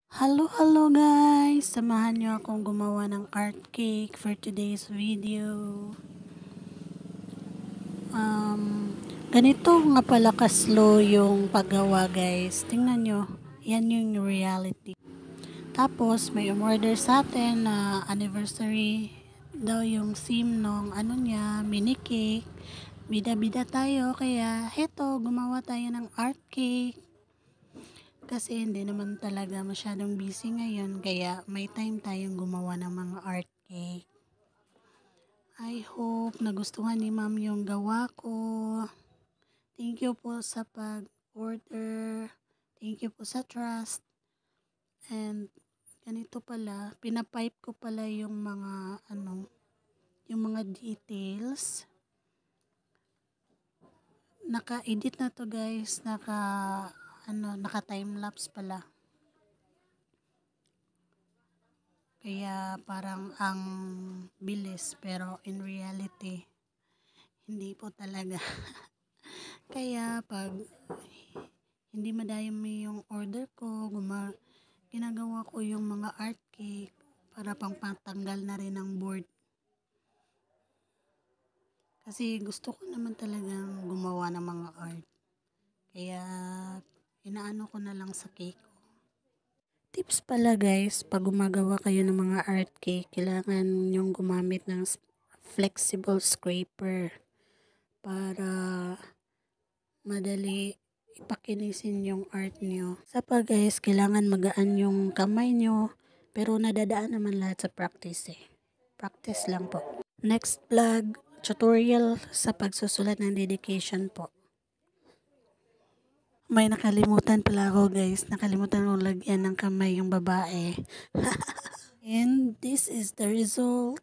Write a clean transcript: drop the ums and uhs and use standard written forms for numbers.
Hello guys! Samahan nyo akong gumawa ng art cake for today's video. Ganito nga pala ka-slow yung paggawa guys. Tingnan nyo, yan yung reality. Tapos may umorder sa atin na anniversary daw yung sim nung mini cake. Bida-bida tayo kaya heto gumawa tayo ng art cake. Kasi hindi naman talaga masyadong busy ngayon, kaya may time tayong gumawa ng mga art cake. I hope nagustuhan ni ma'am yung gawa ko. Thank you po sa pag-order. Thank you po sa trust. And ganito pala, pinapipe ko pala yung mga details. Naka-edit na to guys, naka time lapse pala. Kaya parang ang bilis pero in reality hindi po talaga. Kaya pag hindi madami yung order ko, ginagawa ko yung mga art cake para pangpatanggal na rin ng board. Kasi gusto ko naman talagang gumawa ng mga art. Kaya inaano ko na lang sa cake. Tips pala guys, pag gumagawa kayo ng mga art cake, kailangan yung gumamit ng flexible scraper para madali ipakinisin yung art nyo. Sa guys, kailangan magaan yung kamay nyo, pero nadadaan naman lahat sa practice eh. Practice lang po. Next vlog, tutorial sa pagsusulat ng dedication po. May nakalimutan pala ako guys. Nakalimutan ko lagyan ng kamay yung babae. And this is the result.